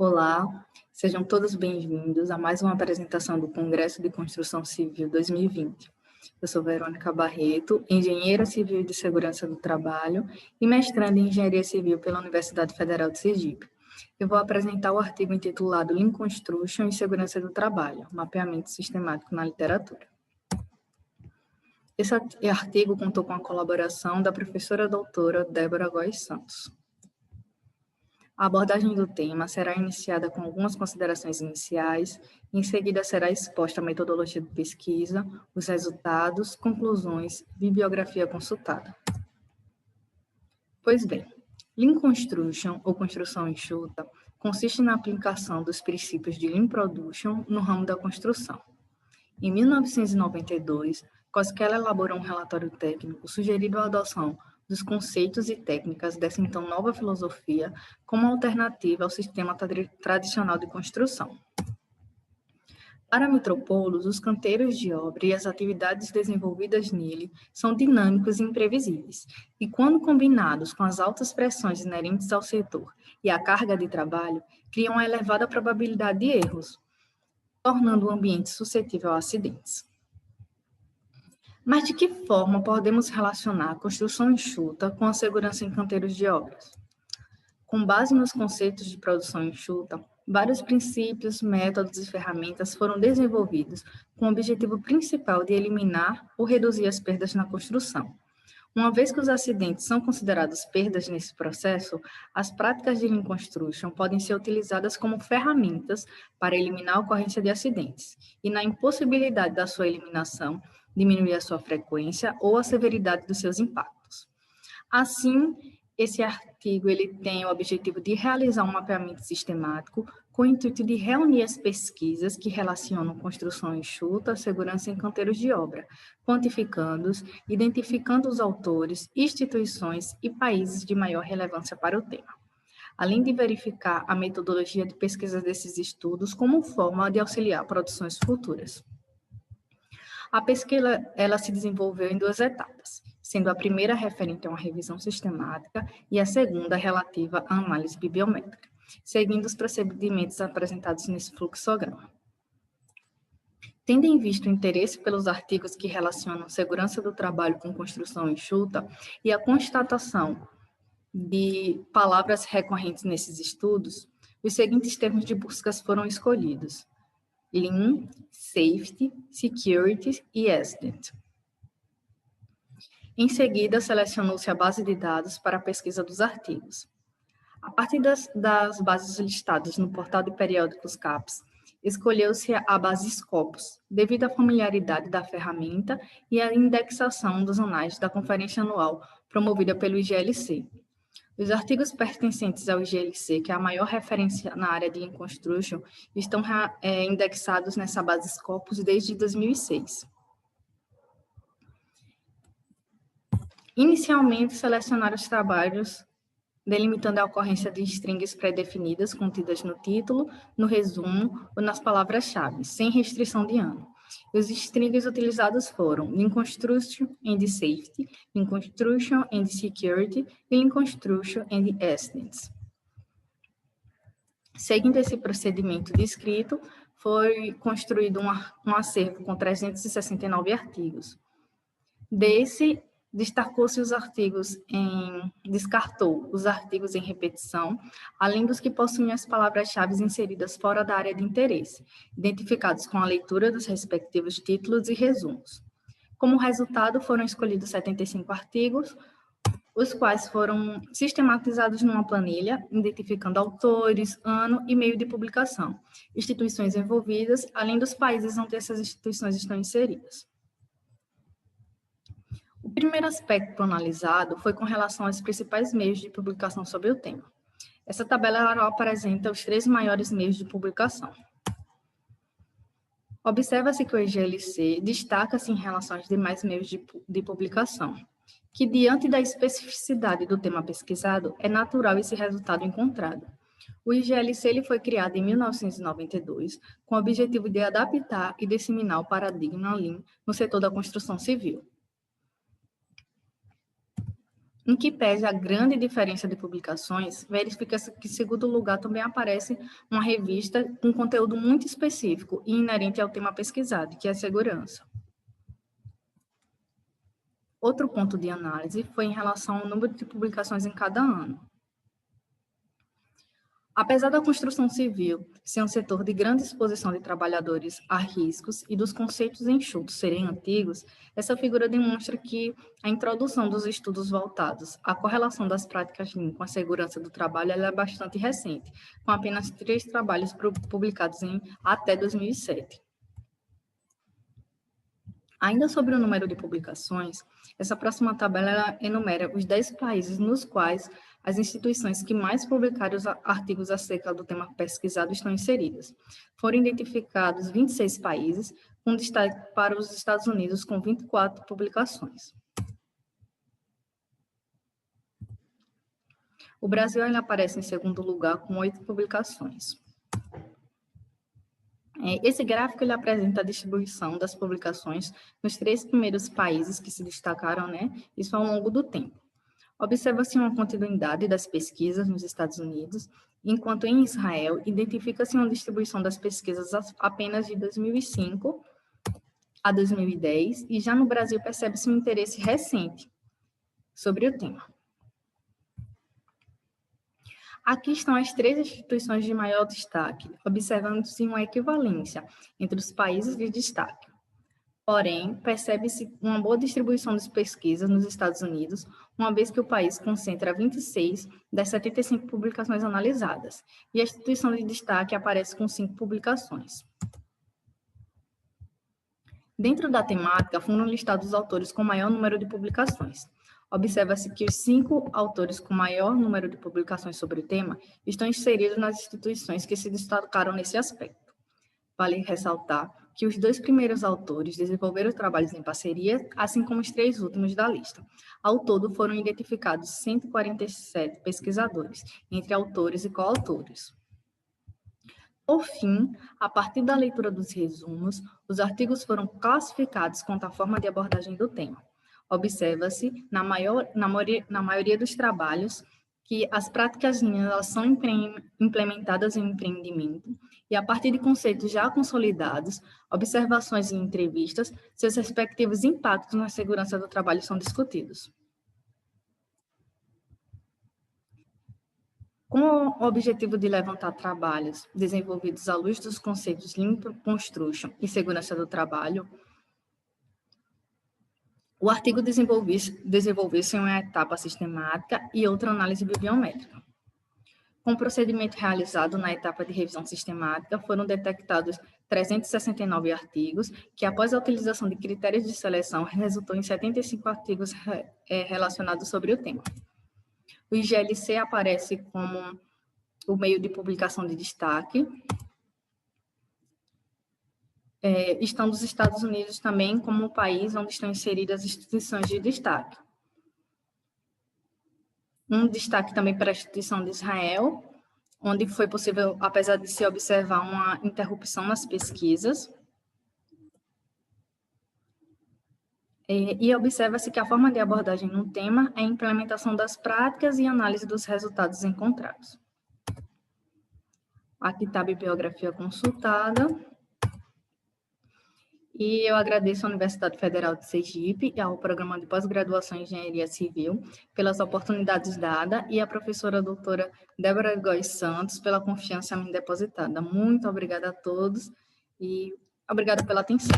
Olá, sejam todos bem-vindos a mais uma apresentação do Congresso de Construção Civil 2020. Eu sou Verônica Barreto, engenheira civil de segurança do trabalho e mestranda em engenharia civil pela Universidade Federal de Sergipe. Eu vou apresentar o artigo intitulado Lean Construction e Segurança do Trabalho, mapeamento sistemático na literatura. Esse artigo contou com a colaboração da professora doutora Débora Góes Santos. A abordagem do tema será iniciada com algumas considerações iniciais, em seguida será exposta a metodologia de pesquisa, os resultados, conclusões, bibliografia consultada. Pois bem, Lean Construction, ou construção enxuta, consiste na aplicação dos princípios de Lean Production no ramo da construção. Em 1992, Koskela elaborou um relatório técnico sugerindo a adoção dos conceitos e técnicas dessa então nova filosofia como alternativa ao sistema tradicional de construção. Para Mitropoulos, os canteiros de obra e as atividades desenvolvidas nele são dinâmicos e imprevisíveis, e quando combinados com as altas pressões inerentes ao setor e a carga de trabalho, criam uma elevada probabilidade de erros, tornando o ambiente suscetível a acidentes. Mas de que forma podemos relacionar a construção enxuta com a segurança em canteiros de obras? Com base nos conceitos de produção enxuta, vários princípios, métodos e ferramentas foram desenvolvidos com o objetivo principal de eliminar ou reduzir as perdas na construção. Uma vez que os acidentes são considerados perdas nesse processo, as práticas de Lean Construction podem ser utilizadas como ferramentas para eliminar a ocorrência de acidentes, e na impossibilidade da sua eliminação, diminuir a sua frequência ou a severidade dos seus impactos. Assim, esse artigo tem o objetivo de realizar um mapeamento sistemático com o intuito de reunir as pesquisas que relacionam construção enxuta, segurança em canteiros de obra, quantificando-os, identificando os autores, instituições e países de maior relevância para o tema, além de verificar a metodologia de pesquisa desses estudos como forma de auxiliar produções futuras. A pesquisa se desenvolveu em duas etapas, sendo a primeira referente a uma revisão sistemática e a segunda relativa à análise bibliométrica, seguindo os procedimentos apresentados nesse fluxograma. Tendo em vista o interesse pelos artigos que relacionam segurança do trabalho com construção enxuta e a constatação de palavras recorrentes nesses estudos, os seguintes termos de buscas foram escolhidos: Lean, Safety, Security e Accident. Em seguida, selecionou-se a base de dados para a pesquisa dos artigos. A partir das bases listadas no portal de periódicos CAPES, escolheu-se a base Scopus, devido à familiaridade da ferramenta e à indexação dos anais da conferência anual promovida pelo IGLC. Os artigos pertencentes ao IGLC, que é a maior referência na área de Lean Construction, estão indexados nessa base Scopus desde 2006. Inicialmente, selecionaram os trabalhos delimitando a ocorrência de strings pré-definidas contidas no título, no resumo ou nas palavras-chave, sem restrição de ano. Os strings utilizados foram Lean Construction and Safety, Lean Construction and Security e Lean Construction and Accidents. Seguindo esse procedimento descrito, foi construído um acervo com 369 artigos. Descartou os artigos em repetição, além dos que possuem as palavras-chave inseridas fora da área de interesse, identificados com a leitura dos respectivos títulos e resumos. Como resultado, foram escolhidos 75 artigos, os quais foram sistematizados numa planilha, identificando autores, ano e meio de publicação, instituições envolvidas, além dos países onde essas instituições estão inseridas. O primeiro aspecto analisado foi com relação aos principais meios de publicação sobre o tema. Essa tabela apresenta os 3 maiores meios de publicação. Observa-se que o IGLC destaca-se em relação aos demais meios de publicação, que diante da especificidade do tema pesquisado, é natural esse resultado encontrado. O IGLC foi criado em 1992 com o objetivo de adaptar e disseminar o paradigma Lean no setor da construção civil. Em que pese a grande diferença de publicações, verifica-se que, em segundo lugar, também aparece uma revista com conteúdo muito específico e inerente ao tema pesquisado, que é a segurança. Outro ponto de análise foi em relação ao número de publicações em cada ano. Apesar da construção civil ser um setor de grande exposição de trabalhadores a riscos e dos conceitos enxutos serem antigos, essa figura demonstra que a introdução dos estudos voltados à correlação das práticas Lean com a segurança do trabalho ela é bastante recente, com apenas 3 trabalhos publicados até 2007. Ainda sobre o número de publicações, essa próxima tabela enumera os 10 países nos quais as instituições que mais publicaram os artigos acerca do tema pesquisado estão inseridas. Foram identificados 26 países, com destaque para os Estados Unidos, com 24 publicações. O Brasil ainda aparece em segundo lugar, com 8 publicações. Esse gráfico ele apresenta a distribuição das publicações nos 3 primeiros países que se destacaram, isso ao longo do tempo. Observa-se uma continuidade das pesquisas nos Estados Unidos, enquanto em Israel identifica-se uma distribuição das pesquisas apenas de 2005 a 2010, e já no Brasil percebe-se um interesse recente sobre o tema. Aqui estão as 3 instituições de maior destaque, observando-se uma equivalência entre os países de destaque. Porém, percebe-se uma boa distribuição das pesquisas nos Estados Unidos, uma vez que o país concentra 26 das 75 publicações analisadas, e a instituição de destaque aparece com 5 publicações. Dentro da temática, foram listados os autores com maior número de publicações. Observa-se que os 5 autores com maior número de publicações sobre o tema estão inseridos nas instituições que se destacaram nesse aspecto. Vale ressaltar que os 2 primeiros autores desenvolveram trabalhos em parceria, assim como os 3 últimos da lista. Ao todo, foram identificados 147 pesquisadores, entre autores e coautores. Por fim, a partir da leitura dos resumos, os artigos foram classificados quanto à forma de abordagem do tema. Observa-se, na maioria dos trabalhos, que as práticas Lean elas são implementadas em empreendimento e, a partir de conceitos já consolidados, observações e entrevistas, seus respectivos impactos na segurança do trabalho são discutidos. Com o objetivo de levantar trabalhos desenvolvidos à luz dos conceitos Lean Construction e segurança do trabalho, o artigo desenvolveu-se em uma etapa sistemática e outra análise bibliométrica. Com o procedimento realizado na etapa de revisão sistemática, foram detectados 369 artigos, que após a utilização de critérios de seleção, resultou em 75 artigos relacionados sobre o tema. O IGLC aparece como o meio de publicação de destaque, estão os Estados Unidos também como o país onde estão inseridas as instituições de destaque. Um destaque também para a instituição de Israel, onde foi possível, apesar de se observar uma interrupção nas pesquisas. E observa-se que a forma de abordagem no tema é a implementação das práticas e análise dos resultados encontrados. Aqui está a bibliografia consultada. E eu agradeço à Universidade Federal de Sergipe e ao Programa de Pós-Graduação em Engenharia Civil pelas oportunidades dadas e à professora doutora Débora Góes Santos pela confiança em mim depositada. Muito obrigada a todos e obrigada pela atenção.